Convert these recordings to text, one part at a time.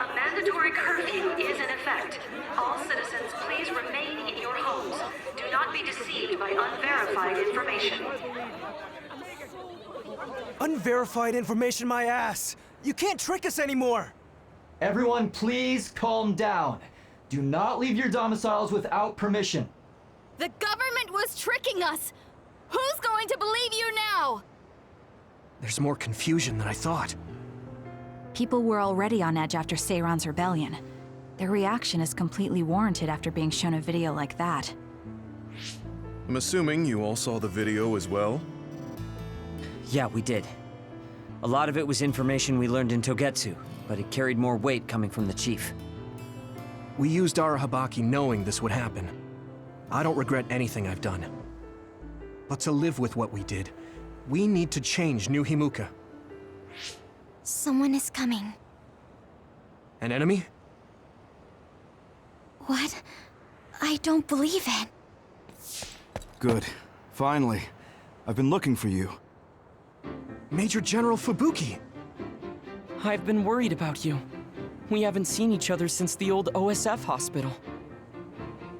A mandatory curfew is in effect. All citizens, please remain in your homes. Do not be deceived by unverified information. Unverified information, my ass! You can't trick us anymore! Everyone, please calm down. Do not leave your domiciles without permission. The government was tricking us! Who's going to believe you now? There's more confusion than I thought. People were already on edge after Seiron's rebellion. Their reaction is completely warranted after being shown a video like that. I'm assuming you all saw the video as well? Yeah, we did. A lot of it was information we learned in Togetsu, but it carried more weight coming from the chief. We used Arahabaki knowing this would happen. I don't regret anything I've done. But to live with what we did, we need to change New Himuka. Someone is coming. An enemy? What? I don't believe it. Good. Finally. I've been looking for you. Major General Fubuki! I've been worried about you. We haven't seen each other since the old OSF hospital.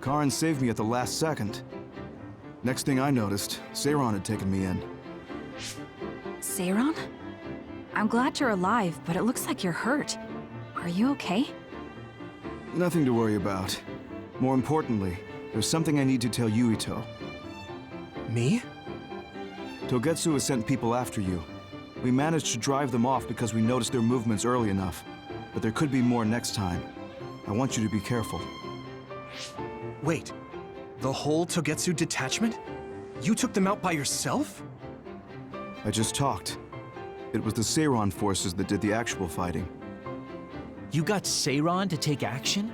Karin saved me at the last second. Next thing I noticed, Seiron had taken me in. Seiron? I'm glad you're alive, but it looks like you're hurt. Are you okay? Nothing to worry about. More importantly, there's something I need to tell Yuito. Me? Togetsu has sent people after you. We managed to drive them off because we noticed their movements early enough. But there could be more next time. I want you to be careful. Wait, the whole Togetsu detachment? You took them out by yourself? I just talked. It was the Seiron forces that did the actual fighting. You got Seiron to take action?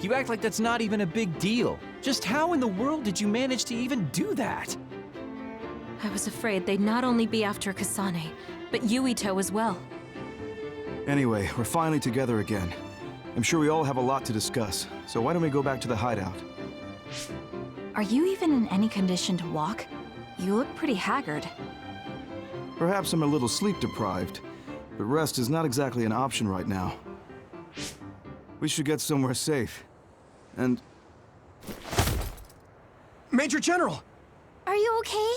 You act like that's not even a big deal. Just how in the world did you manage to even do that? I was afraid they'd not only be after Kasane, but Yuito as well. Anyway, we're finally together again. I'm sure we all have a lot to discuss, so why don't we go back to the hideout? Are you even in any condition to walk? You look pretty haggard. Perhaps I'm a little sleep-deprived, but rest is not exactly an option right now. We should get somewhere safe. And... Major General! Are you okay?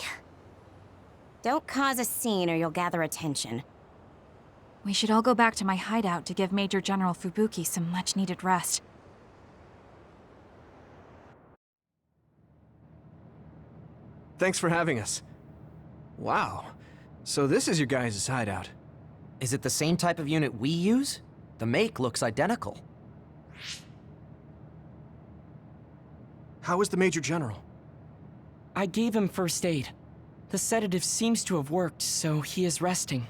Don't cause a scene or you'll gather attention. We should all go back to my hideout to give Major General Fubuki some much-needed rest. Thanks for having us. Wow. So this is your guys' hideout. Is it the same type of unit we use? The make looks identical. How is the Major General? I gave him first aid. The sedative seems to have worked, so he is resting.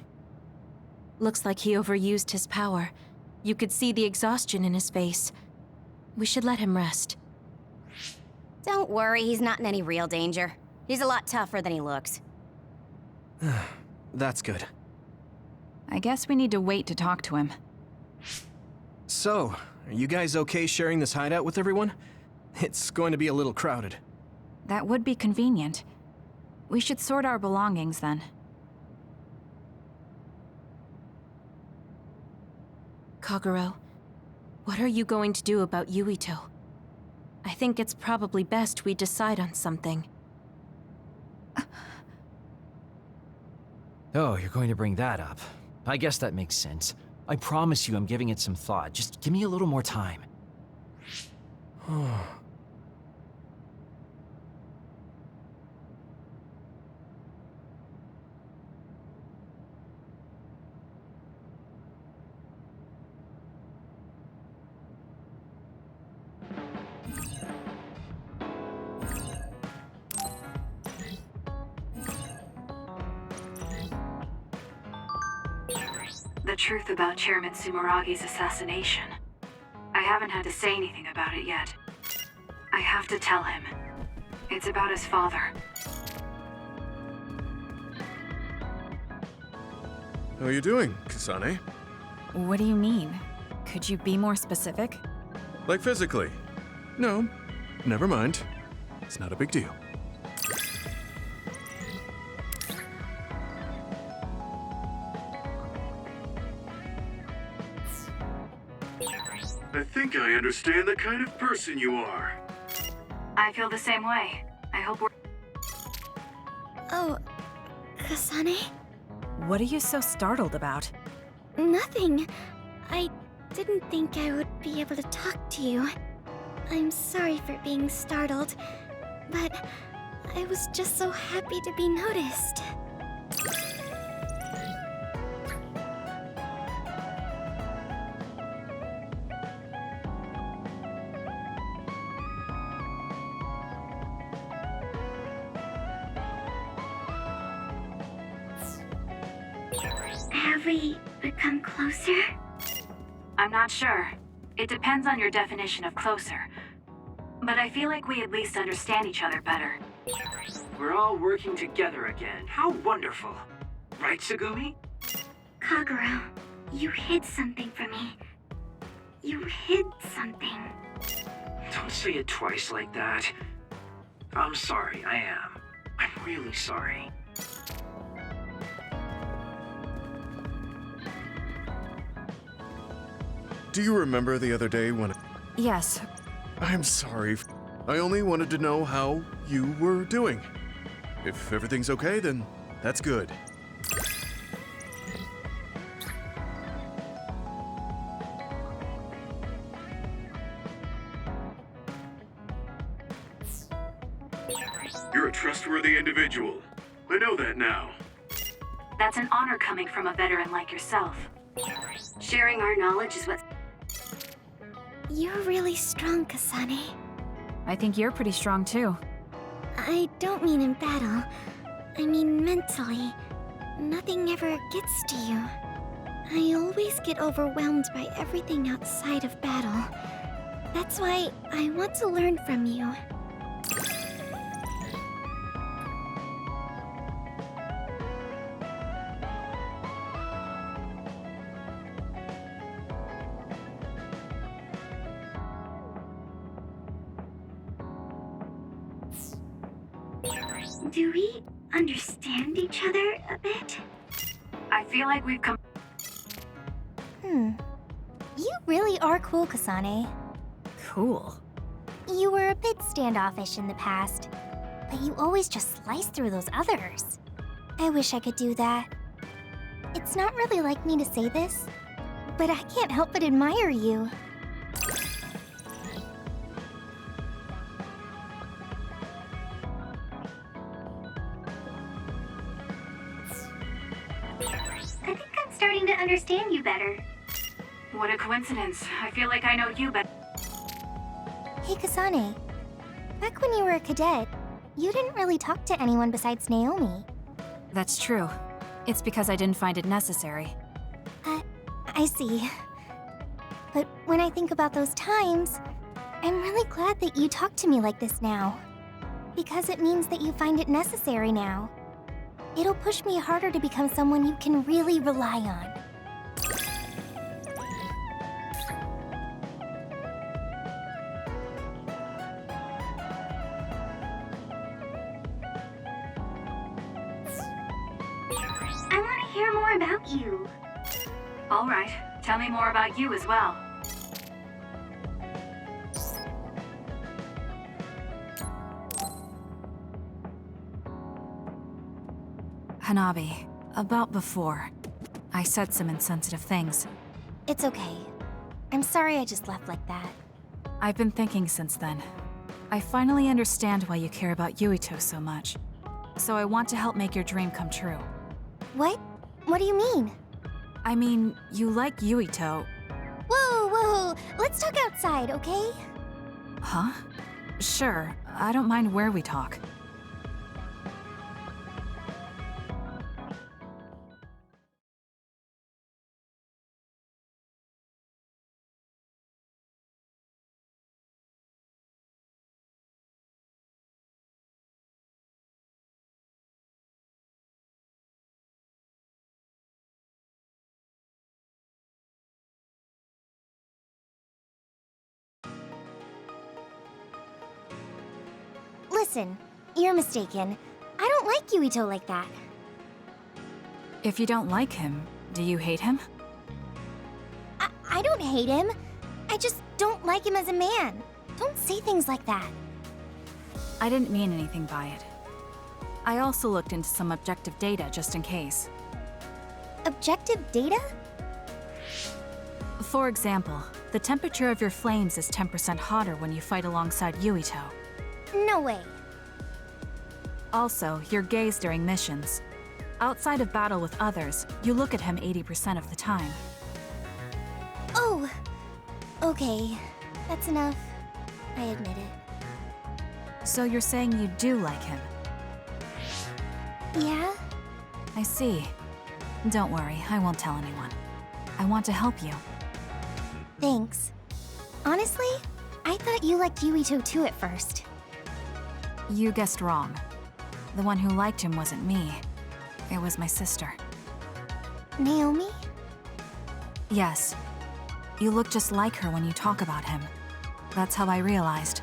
Looks like he overused his power. You could see the exhaustion in his face. We should let him rest. Don't worry, he's not in any real danger. He's a lot tougher than he looks. That's good. I guess we need to wait to talk to him. So, are you guys okay sharing this hideout with everyone? It's going to be a little crowded. That would be convenient. We should sort our belongings then. Kagero, what are you going to do about Yuito? I think it's probably best we decide on something. Oh, you're going to bring that up. I guess that makes sense. I promise you I'm giving it some thought. Just give me a little more time. The truth about Chairman Sumeragi's assassination. I haven't had to say anything about it yet. I have to tell him. It's about his father. How are you doing, Kasane? What do you mean? Could you be more specific? Like physically? No, never mind. It's not a big deal. I think I understand the kind of person you are. I feel the same way. I hope we're... Oh, Kasane? What are you so startled about? Nothing. I didn't think I would be able to talk to you. I'm sorry for being startled, but I was just so happy to be noticed. Have we become closer? I'm not sure. It depends on your definition of closer. But I feel like we at least understand each other better. We're all working together again. How wonderful. Right, Tsugumi? Kagero, you hid something from me. You hid something. Don't say it twice like that. I'm sorry, I am. I'm really sorry. Do you remember the other day when... Yes. I'm sorry. I only wanted to know how you were doing. If everything's okay, then that's good. You're a trustworthy individual. I know that now. That's an honor coming from a veteran like yourself. Sharing our knowledge is what... You're really strong, Kasane. I think you're pretty strong too. I don't mean in battle. I mean mentally. Nothing ever gets to you. I always get overwhelmed by everything outside of battle. That's why I want to learn from you. Do we understand each other a bit? I feel like we've come... You really are cool, Kasane. Cool. You were a bit standoffish in the past, but you always just slice through those others. I wish I could do that. It's not really like me to say this, but I can't help but admire you. I think I'm starting to understand you better. What a coincidence. I feel like I know you better. Hey, Kasane. Back when you were a cadet, you didn't really talk to anyone besides Naomi. That's true. It's because I didn't find it necessary. I see. But when I think about those times, I'm really glad that you talk to me like this now. Because it means that you find it necessary now. It'll push me harder to become someone you can really rely on. I want to hear more about you. All right, tell me more about you as well. Hanabi, about before. I said some insensitive things. It's okay. I'm sorry I just left like that. I've been thinking since then. I finally understand why you care about Yuito so much. So I want to help make your dream come true. What? What do you mean? I mean, you like Yuito. Whoa! Let's talk outside, okay? Huh? Sure, I don't mind where we talk. listen, you're mistaken. I don't like Yuito like that. If you don't like him, do you hate him? I don't hate him. I just don't like him as a man. Don't say things like that. I didn't mean anything by it. I also looked into some objective data just in case. Objective data? For example, the temperature of your flames is 10% hotter when you fight alongside Yuito. No way. Also, your gaze during missions. Outside of battle with others, you look at him 80% of the time. Oh, okay. That's enough. I admit it. So you're saying you do like him? Yeah? I see. Don't worry, I won't tell anyone. I want to help you. Thanks. Honestly, I thought you liked Yuito too at first. You guessed wrong. The one who liked him wasn't me. It was my sister. Naomi? Yes. You look just like her when you talk about him. That's how I realized.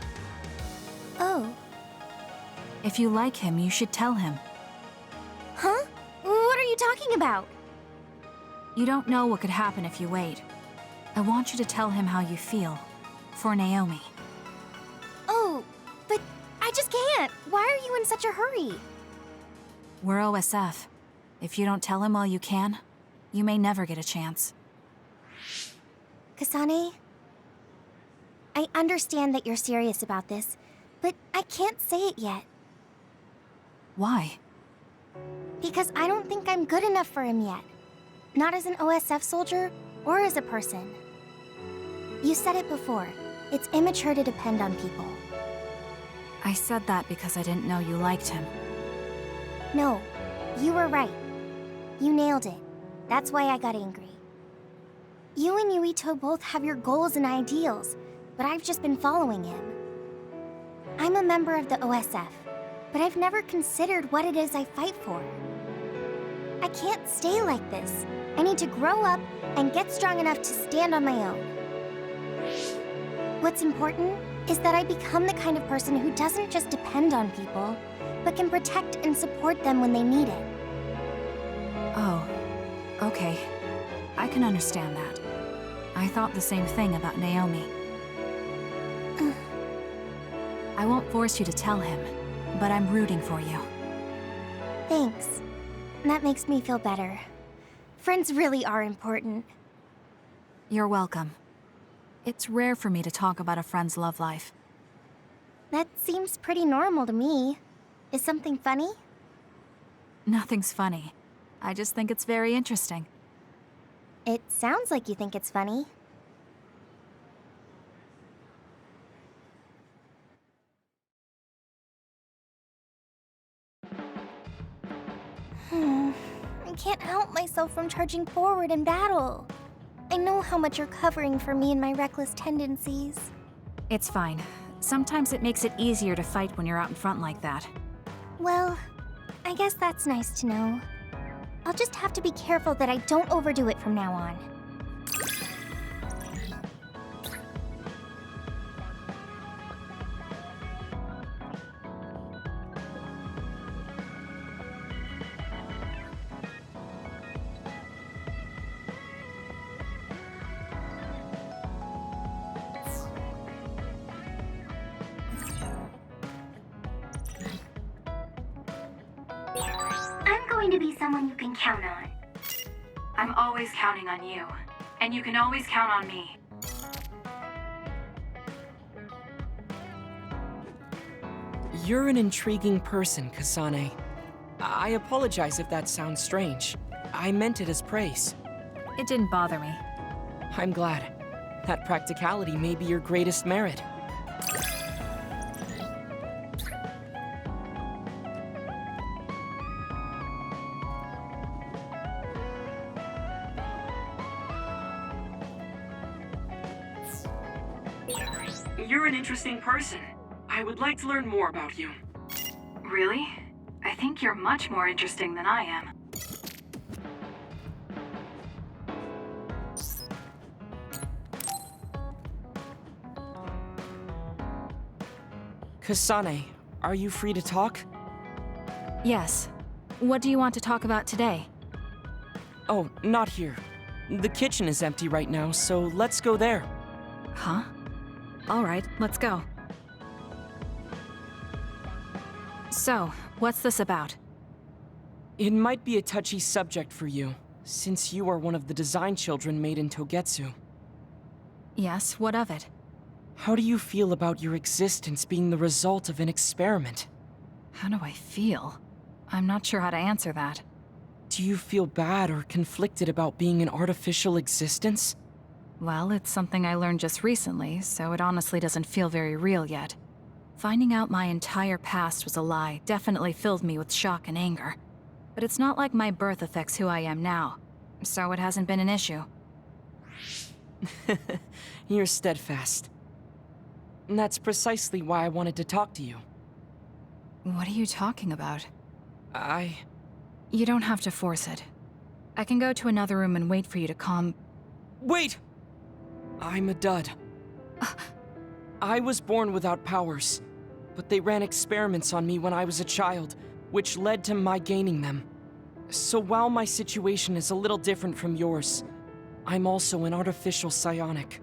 Oh. If you like him, you should tell him. Huh? What are you talking about? You don't know what could happen if you wait. I want you to tell him how you feel. For Naomi. Oh, but I just can't. Why are you in such a hurry? We're OSF. If you don't tell him while you can, you may never get a chance. Kasane, I understand that you're serious about this, but I can't say it yet. Why? Because I don't think I'm good enough for him yet. Not as an OSF soldier, or as a person. You said it before. It's immature to depend on people. I said that because I didn't know you liked him. No, you were right. You nailed it. That's why I got angry. You and Yuito both have your goals and ideals, but I've just been following him. I'm a member of the OSF, but I've never considered what it is I fight for. I can't stay like this. I need to grow up and get strong enough to stand on my own. What's important is that I become the kind of person who doesn't just depend on people, but can protect and support them when they need it. Oh, okay. I can understand that. I thought the same thing about Naomi. I won't force you to tell him, but I'm rooting for you. Thanks. That makes me feel better. Friends really are important. You're welcome. It's rare for me to talk about a friend's love life. That seems pretty normal to me. Is something funny? Nothing's funny. I just think it's very interesting. It sounds like you think it's funny. I can't help myself from charging forward in battle. I know how much you're covering for me and my reckless tendencies. It's fine. Sometimes it makes it easier to fight when you're out in front like that. Well, I guess that's nice to know. I'll just have to be careful that I don't overdo it from now on. I'm going to be someone you can count on. I'm always counting on you, and you can always count on me. You're an intriguing person, Kasane. I apologize if that sounds strange. I meant it as praise. It didn't bother me. I'm glad. That practicality may be your greatest merit. You're an interesting person. I would like to learn more about you. Really? I think you're much more interesting than I am. Kasane, Are you free to talk? Yes. What do you want to talk about today? Oh, not here. The kitchen is empty right now, so let's go there. Huh? All right, let's go. So, what's this about? It might be a touchy subject for you, since you are one of the design children made in Togetsu. Yes, what of it? How do you feel about your existence being the result of an experiment? How do I feel? I'm not sure how to answer that. Do you feel bad or conflicted about being an artificial existence? Well, it's something I learned just recently, so it honestly doesn't feel very real yet. Finding out my entire past was a lie definitely filled me with shock and anger. But it's not like my birth affects who I am now, so it hasn't been an issue. You're steadfast. And that's precisely why I wanted to talk to you. What are you talking about? You don't have to force it. I can go to another room and wait for you to calm... Wait! I'm a dud. I was born without powers, but they ran experiments on me when I was a child, which led to my gaining them. So while my situation is a little different from yours, I'm also an artificial psionic.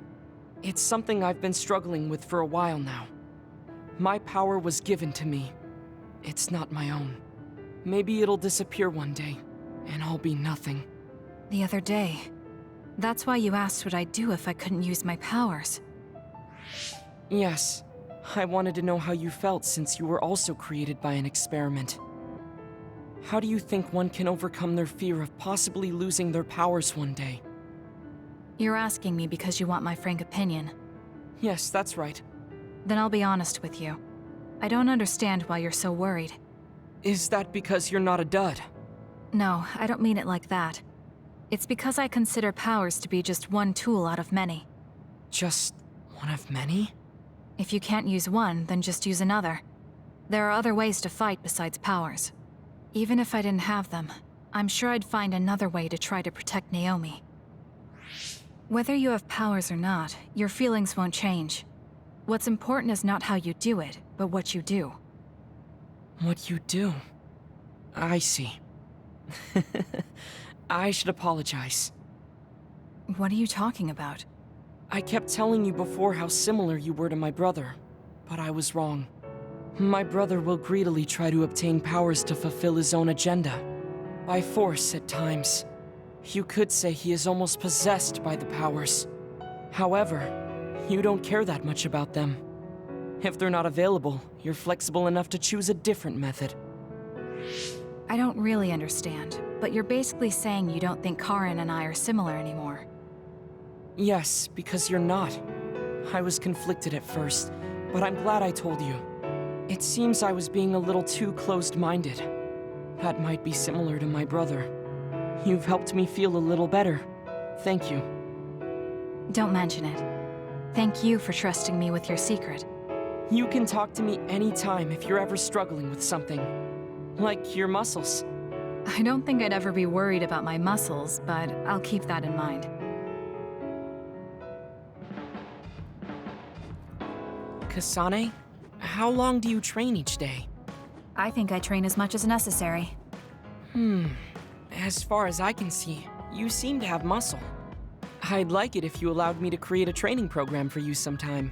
It's something I've been struggling with for a while now. My power was given to me. It's not my own. Maybe it'll disappear one day, and I'll be nothing. The other day. That's why you asked what I'd do if I couldn't use my powers. Yes. I wanted to know how you felt since you were also created by an experiment. How do you think one can overcome their fear of possibly losing their powers one day? You're asking me because you want my frank opinion. Yes, that's right. Then I'll be honest with you. I don't understand why you're so worried. Is that because you're not a dud? No, I don't mean it like that. It's because I consider powers to be just one tool out of many. Just one of many? If you can't use one, then just use another. There are other ways to fight besides powers. Even if I didn't have them, I'm sure I'd find another way to try to protect Naomi. Whether you have powers or not, your feelings won't change. What's important is not how you do it, but what you do. What you do? I see. I should apologize. What are you talking about? I kept telling you before how similar you were to my brother, but I was wrong. My brother will greedily try to obtain powers to fulfill his own agenda. By force, at times. You could say he is almost possessed by the powers. However, you don't care that much about them. If they're not available, you're flexible enough to choose a different method. I don't really understand, but you're basically saying you don't think Karin and I are similar anymore. Yes, because you're not. I was conflicted at first, but I'm glad I told you. It seems I was being a little too closed-minded. That might be similar to my brother. You've helped me feel a little better. Thank you. Don't mention it. Thank you for trusting me with your secret. You can talk to me anytime if you're ever struggling with something. Like your muscles. I don't think I'd ever be worried about my muscles, but I'll keep that in mind. Kasane, how long do you train each day? I think I train as much as necessary. As far as I can see, you seem to have muscle. I'd like it if you allowed me to create a training program for you sometime.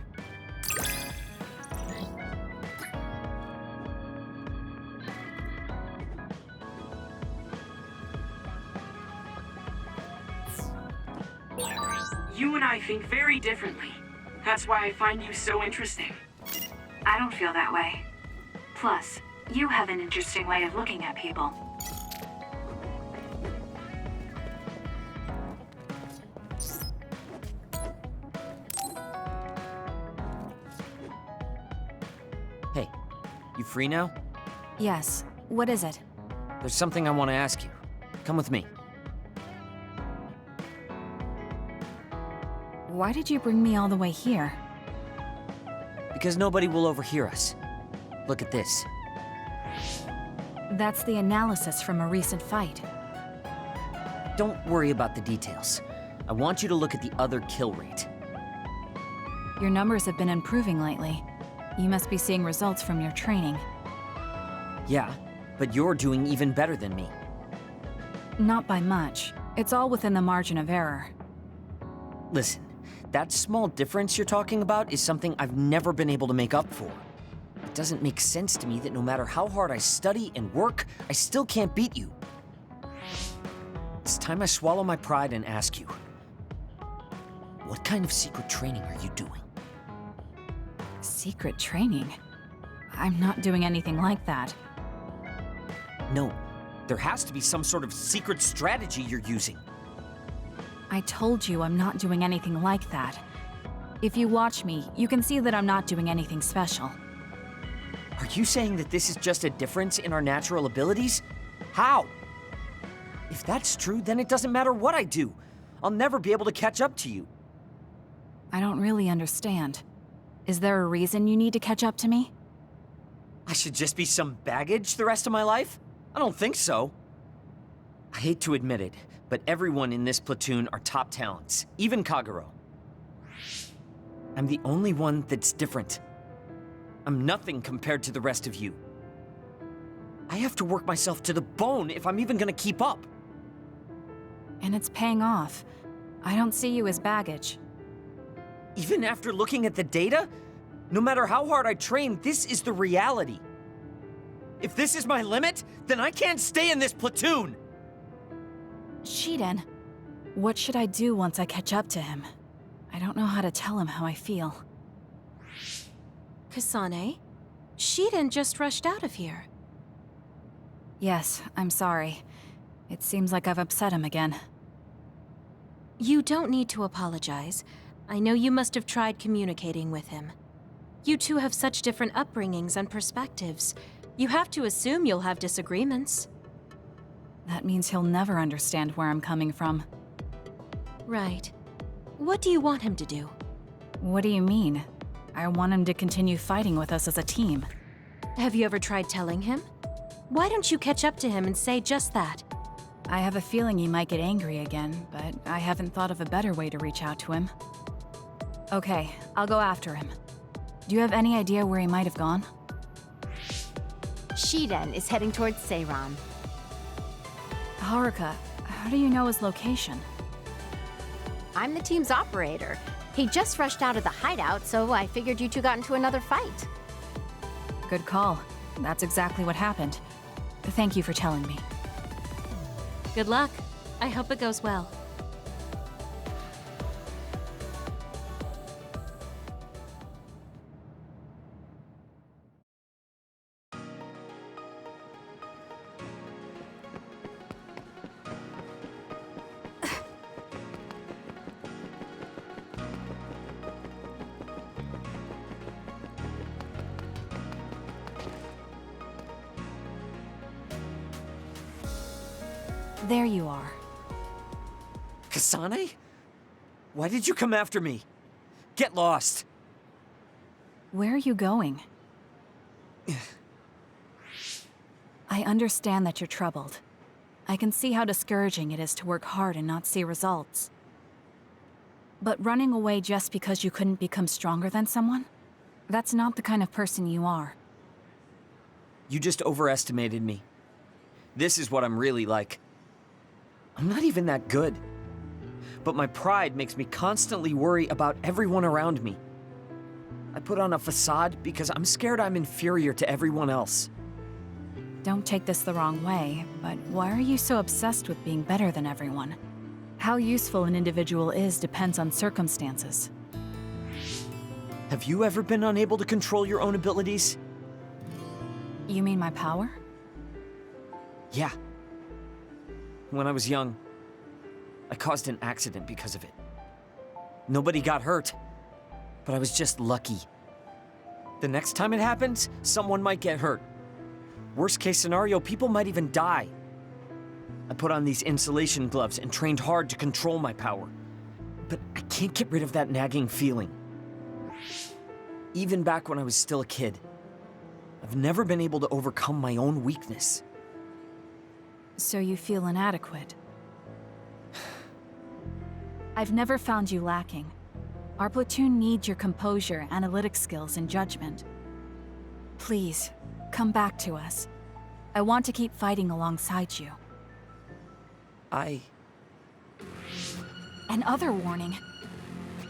You and I think very differently. That's why I find you so interesting. I don't feel that way. Plus, you have an interesting way of looking at people. Hey, you free now? Yes. What is it? There's something I want to ask you. Come with me. Why did you bring me all the way here? Because nobody will overhear us. Look at this. That's the analysis from a recent fight. Don't worry about the details. I want you to look at the other kill rate. Your numbers have been improving lately. You must be seeing results from your training. Yeah, but you're doing even better than me. Not by much. It's all within the margin of error. Listen, that small difference you're talking about is something I've never been able to make up for. It doesn't make sense to me that no matter how hard I study and work, I still can't beat you. It's time I swallow my pride and ask you, what kind of secret training are you doing? Secret training? I'm not doing anything like that. No, there has to be some sort of secret strategy you're using. I told you I'm not doing anything like that. If you watch me, you can see that I'm not doing anything special. Are you saying that this is just a difference in our natural abilities? How? If that's true, then it doesn't matter what I do. I'll never be able to catch up to you. I don't really understand. Is there a reason you need to catch up to me? I should just be some baggage the rest of my life? I don't think so. I hate to admit it, but everyone in this platoon are top talents, even Kagero. I'm the only one that's different. I'm nothing compared to the rest of you. I have to work myself to the bone if I'm even gonna keep up. And it's paying off. I don't see you as baggage. Even after looking at the data? No matter how hard I train, this is the reality. If this is my limit, then I can't stay in this platoon! Shiden, what should I do once I catch up to him? I don't know how to tell him how I feel. Kasane, Shiden just rushed out of here. Yes, I'm sorry. It seems like I've upset him again. You don't need to apologize. I know you must have tried communicating with him. You two have such different upbringings and perspectives. You have to assume you'll have disagreements. That means he'll never understand where I'm coming from. Right. What do you want him to do? What do you mean? I want him to continue fighting with us as a team. Have you ever tried telling him? Why don't you catch up to him and say just that? I have a feeling he might get angry again, but I haven't thought of a better way to reach out to him. Okay, I'll go after him. Do you have any idea where he might have gone? Shiden is heading towards Seiran. Haruka, how do you know his location? I'm the team's operator. He just rushed out of the hideout, so I figured you two got into another fight. Good call. That's exactly what happened. Thank you for telling me. Good luck. I hope it goes well. There you are. Kasane? Why did you come after me? Get lost. Where are you going? I understand that you're troubled. I can see how discouraging it is to work hard and not see results. But running away just because you couldn't become stronger than someone? That's not the kind of person you are. You just overestimated me. This is what I'm really like. I'm not even that good. But my pride makes me constantly worry about everyone around me. I put on a facade because I'm scared I'm inferior to everyone else. Don't take this the wrong way, but why are you so obsessed with being better than everyone? How useful an individual is depends on circumstances. Have you ever been unable to control your own abilities? You mean my power? Yeah. When I was young, I caused an accident because of it. Nobody got hurt, but I was just lucky. The next time it happens, someone might get hurt. Worst case scenario, people might even die. I put on these insulation gloves and trained hard to control my power. But I can't get rid of that nagging feeling. Even back when I was still a kid, I've never been able to overcome my own weakness. So you feel inadequate. I've never found you lacking. Our platoon needs your composure, analytic skills, and judgment. Please, come back to us. I want to keep fighting alongside you. Another warning.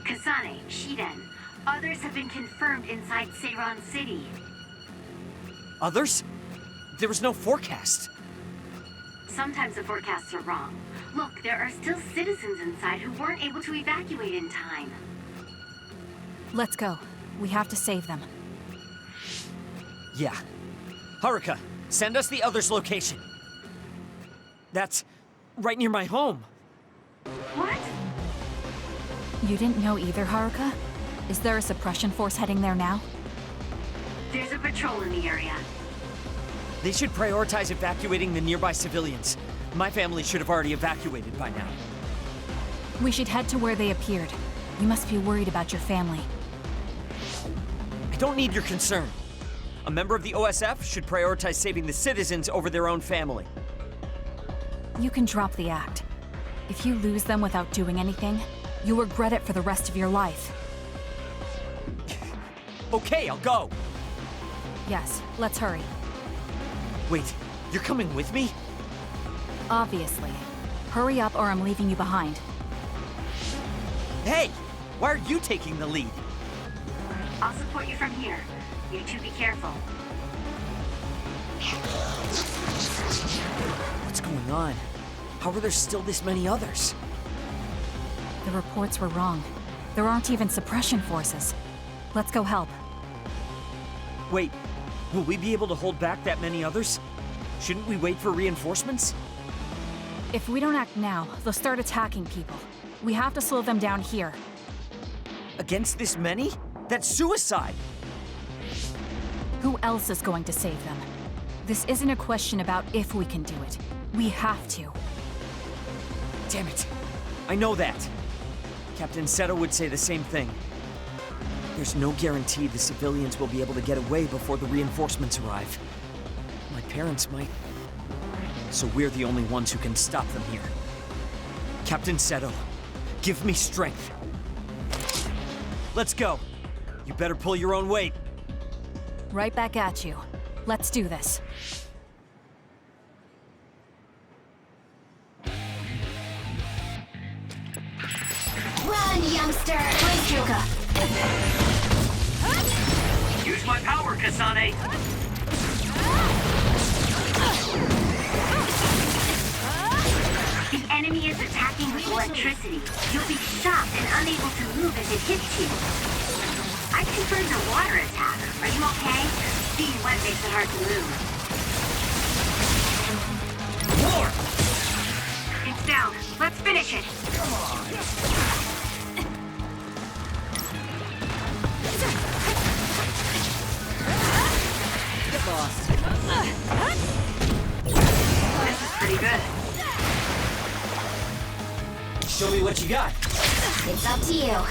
Kasane, Shiden, others have been confirmed inside Seiron City. Others? There was no forecast. Sometimes the forecasts are wrong. Look, there are still citizens inside who weren't able to evacuate in time. Let's go. We have to save them. Yeah. Haruka, send us the others' location. That's right near my home. What? You didn't know either, Haruka? Is there a suppression force heading there now? There's a patrol in the area. They should prioritize evacuating the nearby civilians. My family should have already evacuated by now. We should head to where they appeared. You must be worried about your family. I don't need your concern. A member of the OSF should prioritize saving the citizens over their own family. You can drop the act. If you lose them without doing anything, you'll regret it for the rest of your life. Okay, I'll go. Yes, let's hurry. Wait, you're coming with me? Obviously. Hurry up or I'm leaving you behind. Hey! Why are you taking the lead? I'll support you from here. You two be careful. What's going on? How are there still this many others? The reports were wrong. There aren't even suppression forces. Let's go help. Wait, will we be able to hold back that many others? Shouldn't we wait for reinforcements? If we don't act now, they'll start attacking people. We have to slow them down here. Against this many? That's suicide! Who else is going to save them? This isn't a question about if we can do it. We have to. Damn it. I know that. Captain Seto would say the same thing. There's no guarantee the civilians will be able to get away before the reinforcements arrive. My parents might. So we're the only ones who can stop them here. Captain Seto, give me strength. Let's go. You better pull your own weight. Right back at you. Let's do this. Run, youngster! Playtrough! Use my power, Kasane! The enemy is attacking with electricity. You'll be shocked and unable to move if it hits you. I confirmed a water attack. Are you okay? Being wet makes it hard to move. More! It's down. Let's finish it. Get lost. This is pretty good. Show me what you got. It's up to you.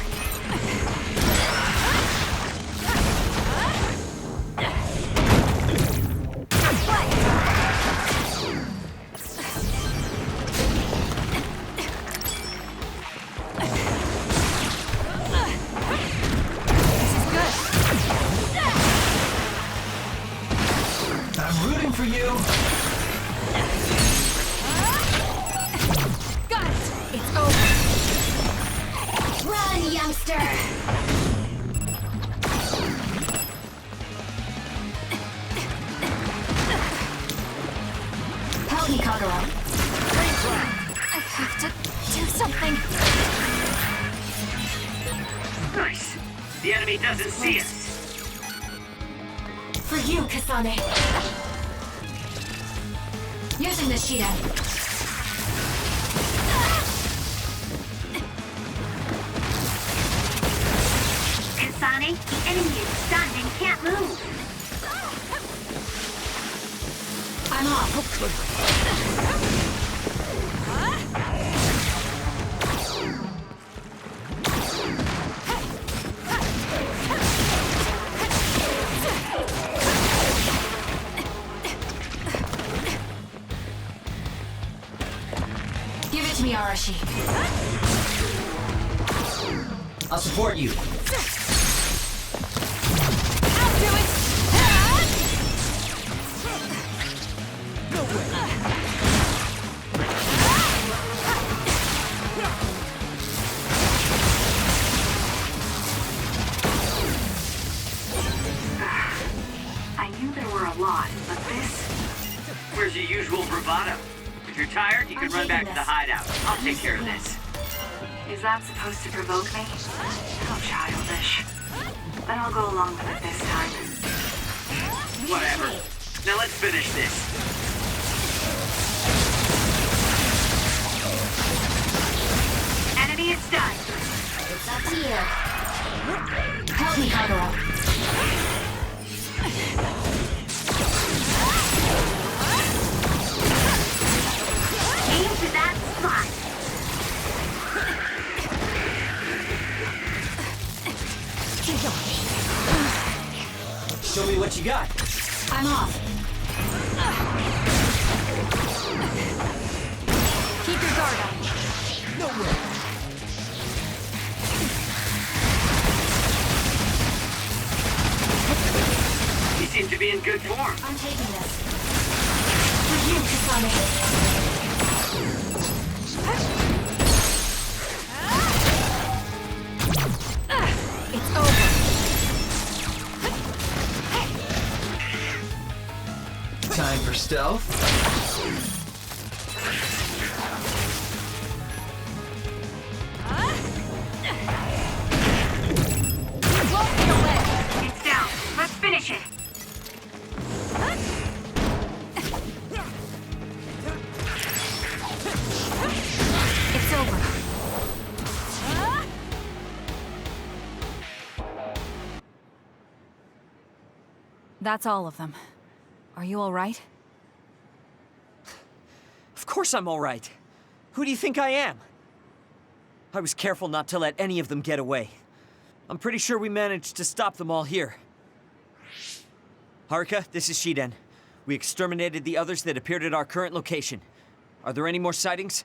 I'm rooting for you. Got it! It's over. Run, youngster! Help me, Kagura. I have to do something. Nice. The enemy doesn't see us. For you, Kasane. Using the Shiden. Kasane, the enemy is stunned and can't move. I'm off. Give it to me, Arashi. I'll support you. I'll do it! was your usual bravado. If you're tired, you can run back to the hideout. I'll take care of this. Is that supposed to provoke me? How childish. But I'll go along with it this time. Whatever. Now let's finish this. Enemy is done. It's up to you. Help me, Kagura. Aim to that spot. Show me what you got. I'm off. Keep your guard up. Nowhere. You seem to be in good form. I'm taking this. For you, Kasane. It's over. Time for stealth. It's down. Let's finish it. It's over. That's all of them. Are you all right? Of course I'm all right. Who do you think I am? I was careful not to let any of them get away. I'm pretty sure we managed to stop them all here. Haruka, this is Shiden. We exterminated the others that appeared at our current location. Are there any more sightings?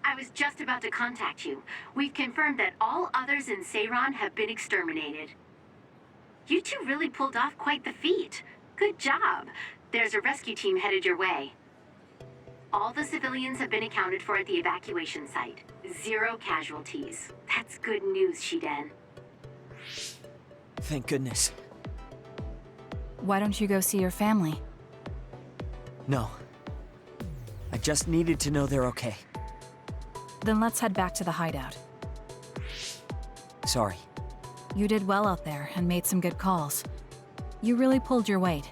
I was just about to contact you. We've confirmed that all others in Seiran have been exterminated. You two really pulled off quite the feat. Good job. There's a rescue team headed your way. All the civilians have been accounted for at the evacuation site. 0 casualties. That's good news, Shiden. Thank goodness. Why don't you go see your family? No. I just needed to know they're okay. Then let's head back to the hideout. Sorry. You did well out there and made some good calls. You really pulled your weight.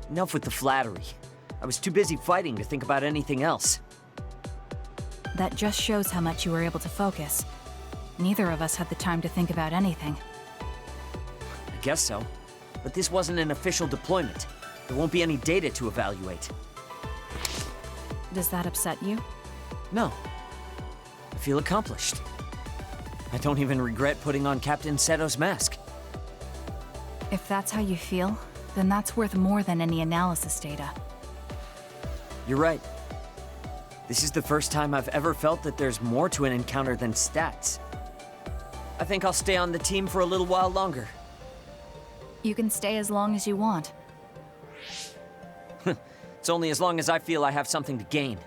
Enough with the flattery. I was too busy fighting to think about anything else. That just shows how much you were able to focus. Neither of us had the time to think about anything. I guess so. But this wasn't an official deployment. There won't be any data to evaluate. Does that upset you? No. I feel accomplished. I don't even regret putting on Captain Seto's mask. If that's how you feel, then that's worth more than any analysis data. You're right. This is the first time I've ever felt that there's more to an encounter than stats. I think I'll stay on the team for a little while longer. You can stay as long as you want. It's only as long as I feel I have something to gain.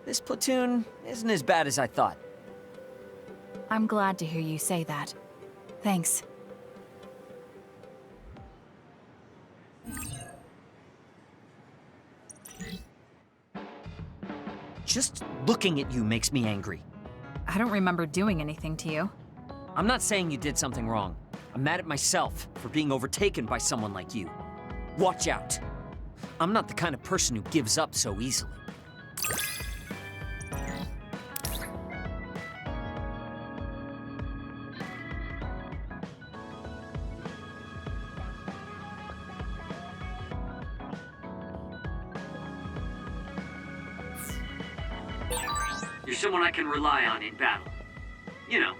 This platoon isn't as bad as I thought. I'm glad to hear you say that. Thanks. Just looking at you makes me angry. I don't remember doing anything to you. I'm not saying you did something wrong. I'm mad at myself for being overtaken by someone like you. Watch out. I'm not the kind of person who gives up so easily. You're someone I can rely on in battle. You know,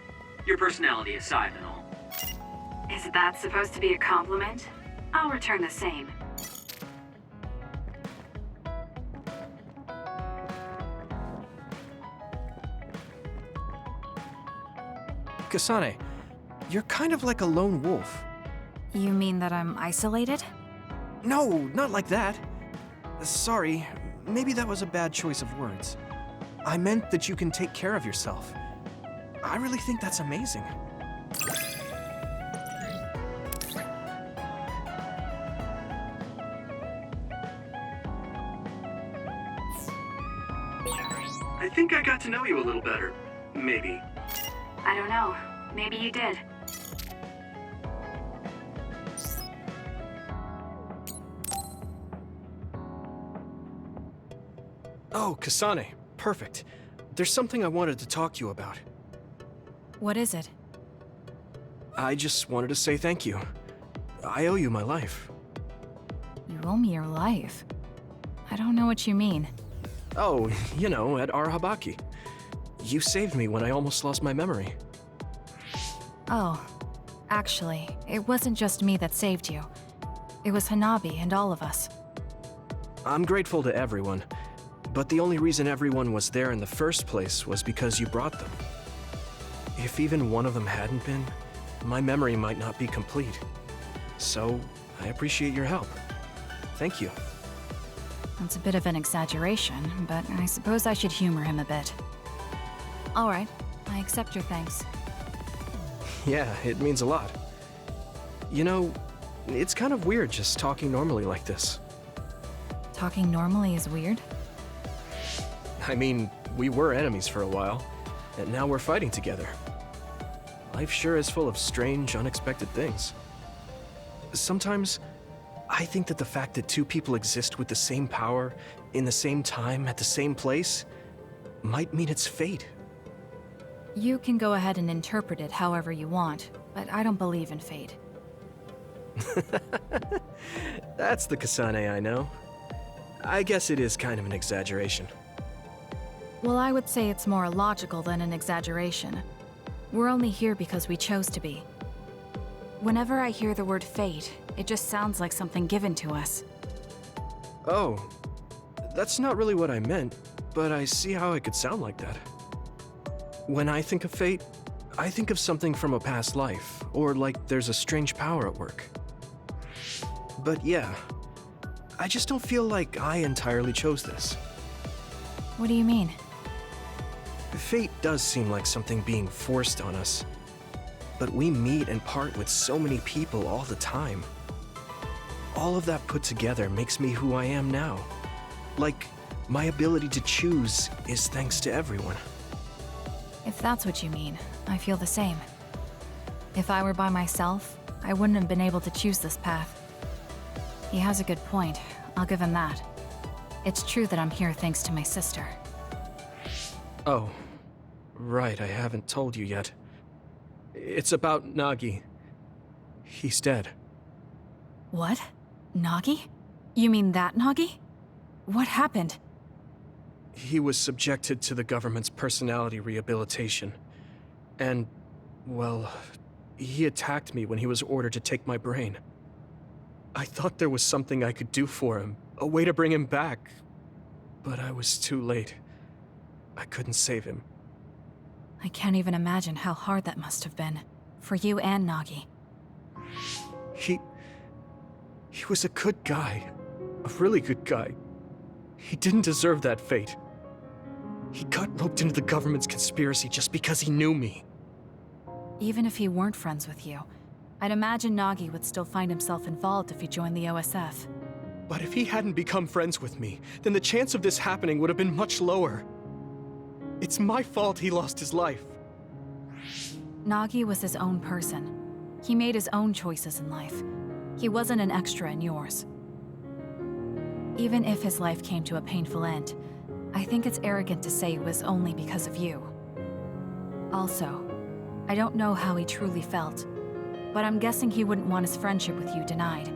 your personality aside and all. Is that supposed to be a compliment? I'll return the same. Kasane, you're kind of like a lone wolf. You mean that I'm isolated? No, not like that. Sorry, maybe that was a bad choice of words. I meant that you can take care of yourself. I really think that's amazing. think I got to know you a little better. Maybe. I don't know. Maybe you did. Oh, Kasane. Perfect. There's something I wanted to talk to you about. What is it? I just wanted to say thank you. I owe you my life. You owe me your life. I don't know what you mean. Oh, you know, at Arahabaki. You saved me when I almost lost my memory. Oh, actually, it wasn't just me that saved you. It was Hanabi and all of us. I'm grateful to everyone, but the only reason everyone was there in the first place was because you brought them. If even one of them hadn't been, my memory might not be complete. So, I appreciate your help. Thank you. That's a bit of an exaggeration, but I suppose I should humor him a bit. All right, I accept your thanks. Yeah, it means a lot. You know, it's kind of weird just talking normally like this. Talking normally is weird? I mean, we were enemies for a while, and now we're fighting together. Life sure is full of strange, unexpected things. Sometimes, I think that the fact that two people exist with the same power, in the same time, at the same place, might mean it's fate. You can go ahead and interpret it however you want, but I don't believe in fate. That's the Kasane I know. I guess it is kind of an exaggeration. Well, I would say it's more logical than an exaggeration. We're only here because we chose to be. Whenever I hear the word fate, it just sounds like something given to us. Oh, that's not really what I meant, but I see how it could sound like that. When I think of fate, I think of something from a past life, or like there's a strange power at work. But yeah, I just don't feel like I entirely chose this. What do you mean? Fate does seem like something being forced on us. But we meet and part with so many people all the time. All of that put together makes me who I am now. Like, my ability to choose is thanks to everyone. If that's what you mean, I feel the same. If I were by myself, I wouldn't have been able to choose this path. He has a good point, I'll give him that. It's true that I'm here thanks to my sister. Oh, right, I haven't told you yet. It's about Nagi. He's dead. What? Nagi? You mean that Nagi? What happened? He was subjected to the government's personality rehabilitation. And, well, he attacked me when he was ordered to take my brain. I thought there was something I could do for him, a way to bring him back. But I was too late. I couldn't save him. I can't even imagine how hard that must have been. For you and Nagi. He was a good guy. A really good guy. He didn't deserve that fate. He got roped into the government's conspiracy just because he knew me. Even if he weren't friends with you, I'd imagine Nagi would still find himself involved if he joined the OSF. But if he hadn't become friends with me, then the chance of this happening would have been much lower. It's my fault he lost his life. Nagi was his own person. He made his own choices in life. He wasn't an extra in yours. Even if his life came to a painful end, I think it's arrogant to say it was only because of you. Also, I don't know how he truly felt, but I'm guessing he wouldn't want his friendship with you denied.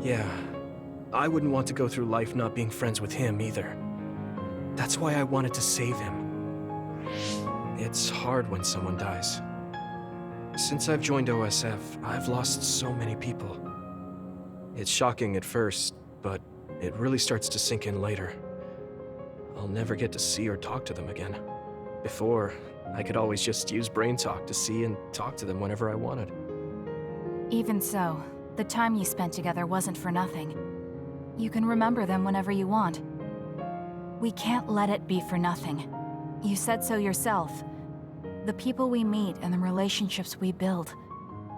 Yeah, I wouldn't want to go through life not being friends with him either. That's why I wanted to save him. It's hard when someone dies. Since I've joined OSF, I've lost so many people. It's shocking at first, but it really starts to sink in later. I'll never get to see or talk to them again. Before, I could always just use brain talk to see and talk to them whenever I wanted. Even so, the time you spent together wasn't for nothing. You can remember them whenever you want. We can't let it be for nothing. You said so yourself. The people we meet and the relationships we build,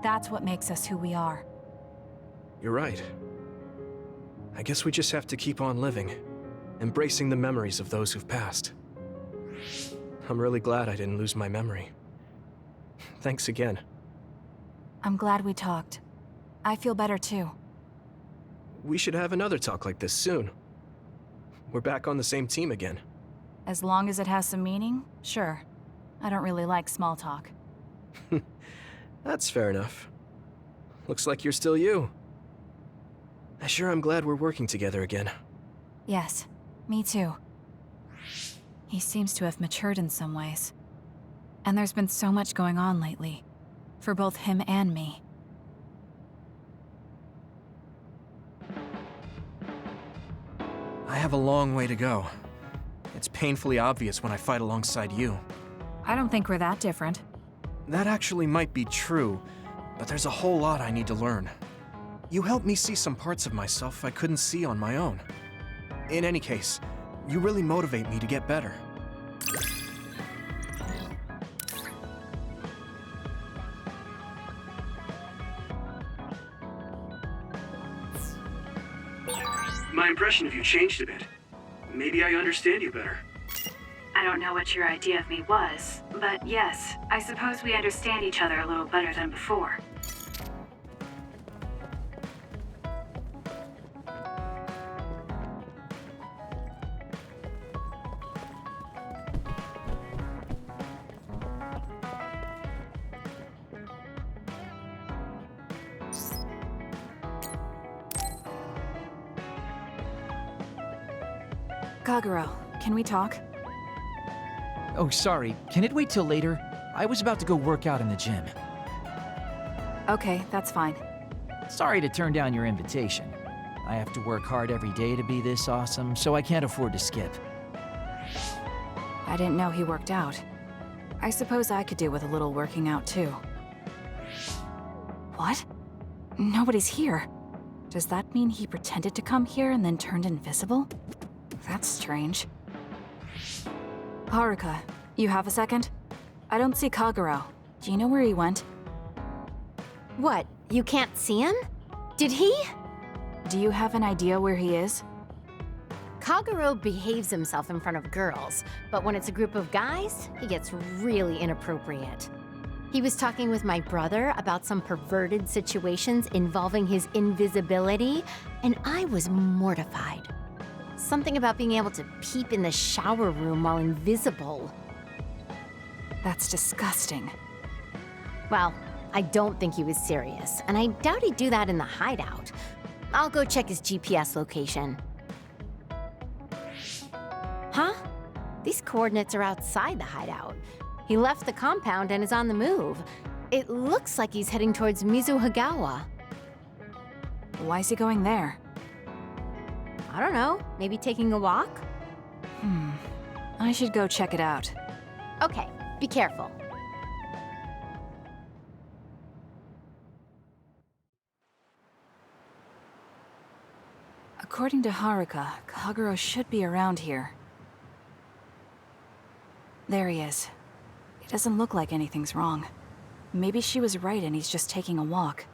that's what makes us who we are. You're right. I guess we just have to keep on living, embracing the memories of those who've passed. I'm really glad I didn't lose my memory. Thanks again. I'm glad we talked. I feel better too. We should have another talk like this soon. We're back on the same team again. As long as it has some meaning, sure. I don't really like small talk. That's fair enough. Looks like you're still you. I sure am glad we're working together again. Yes, me too. He seems to have matured in some ways. And there's been so much going on lately. For both him and me. I have a long way to go. It's painfully obvious when I fight alongside you. I don't think we're that different. That actually might be true, but there's a whole lot I need to learn. You helped me see some parts of myself I couldn't see on my own. In any case, you really motivate me to get better. My impression of you changed a bit. Maybe I understand you better. I don't know what your idea of me was, but yes, I suppose we understand each other a little better than before. Kagero, can we talk? Oh, sorry. Can it wait till later? I was about to go work out in the gym. Okay, that's fine. Sorry to turn down your invitation. I have to work hard every day to be this awesome, so I can't afford to skip. I didn't know he worked out. I suppose I could do with a little working out too. What? Nobody's here. Does that mean he pretended to come here and then turned invisible? That's strange. Haruka, you have a second? I don't see Kagero. Do you know where he went? What? You can't see him? Did he? Do you have an idea where he is? Kagero behaves himself in front of girls, but when it's a group of guys, he gets really inappropriate. He was talking with my brother about some perverted situations involving his invisibility, and I was mortified. Something about being able to peep in the shower room while invisible. That's disgusting. Well, I don't think he was serious, and I doubt he'd do that in the hideout. I'll go check his GPS location. Huh? These coordinates are outside the hideout. He left the compound and is on the move. It looks like he's heading towards Mizuhagawa. Why is he going there? I don't know, maybe taking a walk? I should go check it out. Okay, be careful. According to Haruka, Kagero should be around here. There he is. It doesn't look like anything's wrong. Maybe she was right and he's just taking a walk.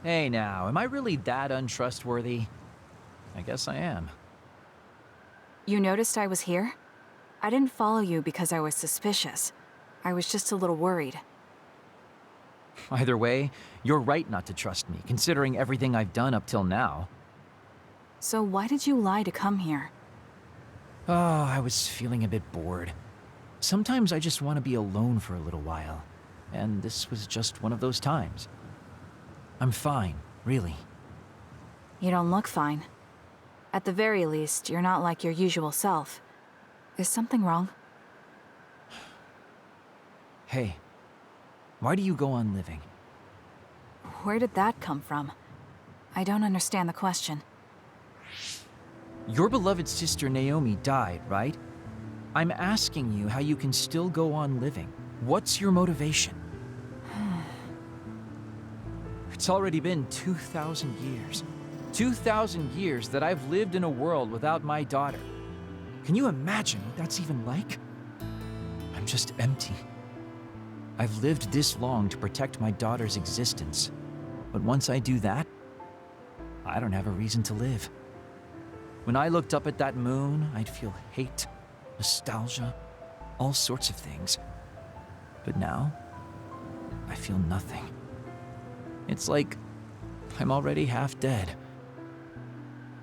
Hey now, am I really that untrustworthy? I guess I am. You noticed I was here? I didn't follow you because I was suspicious. I was just a little worried. Either way, you're right not to trust me, considering everything I've done up till now. So why did you lie to come here? Oh, I was feeling a bit bored. Sometimes I just want to be alone for a little while. And this was just one of those times. I'm fine, really. You don't look fine. At the very least, you're not like your usual self. Is something wrong? Hey, why do you go on living? Where did that come from? I don't understand the question. Your beloved sister Naomi died, right? I'm asking you how you can still go on living. What's your motivation? It's already been 2,000 years. 2,000 years that I've lived in a world without my daughter. Can you imagine what that's even like? I'm just empty. I've lived this long to protect my daughter's existence. But once I do that, I don't have a reason to live. When I looked up at that moon, I'd feel hate, nostalgia, all sorts of things. But now, I feel nothing. It's like I'm already half dead.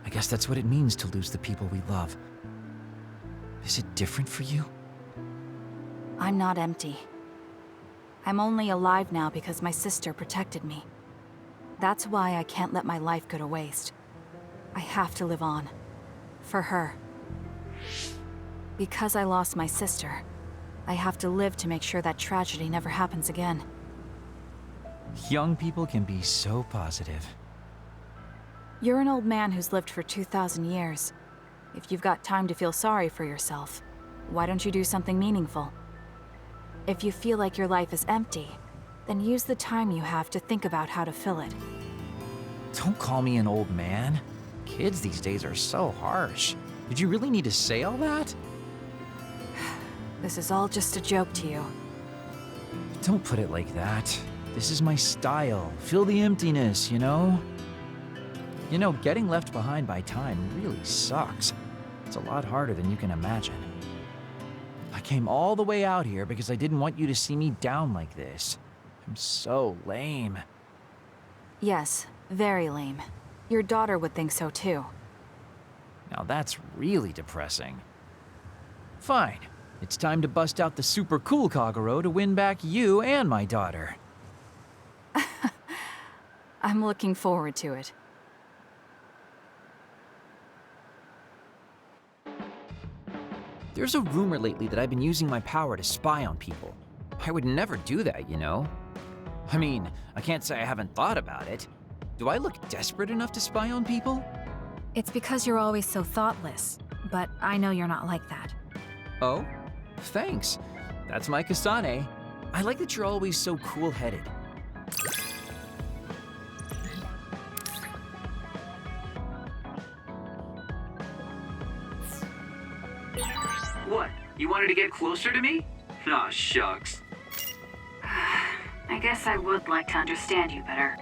I guess that's what it means to lose the people we love. Is it different for you? I'm not empty. I'm only alive now because my sister protected me. That's why I can't let my life go to waste. I have to live on. For her. Because I lost my sister, I have to live to make sure that tragedy never happens again. Young people can be so positive. You're an old man who's lived for 2,000 years. If you've got time to feel sorry for yourself, why don't you do something meaningful? If you feel like your life is empty, then use the time you have to think about how to fill it. Don't call me an old man. Kids these days are so harsh. Did you really need to say all that? This is all just a joke to you. Don't put it like that. This is my style. Fill the emptiness, you know? You know, getting left behind by time really sucks. It's a lot harder than you can imagine. I came all the way out here because I didn't want you to see me down like this. I'm so lame. Yes, very lame. Your daughter would think so too. Now that's really depressing. Fine. It's time to bust out the super cool Kagero to win back you and my daughter. I'm looking forward to it. There's a rumor lately that I've been using my power to spy on people. I would never do that, you know? I mean, I can't say I haven't thought about it. Do I look desperate enough to spy on people? It's because you're always so thoughtless, but I know you're not like that. Oh? Thanks. That's my Kasane. I like that you're always so cool-headed. What? You wanted to get closer to me? Aw, shucks. I guess I would like to understand you better.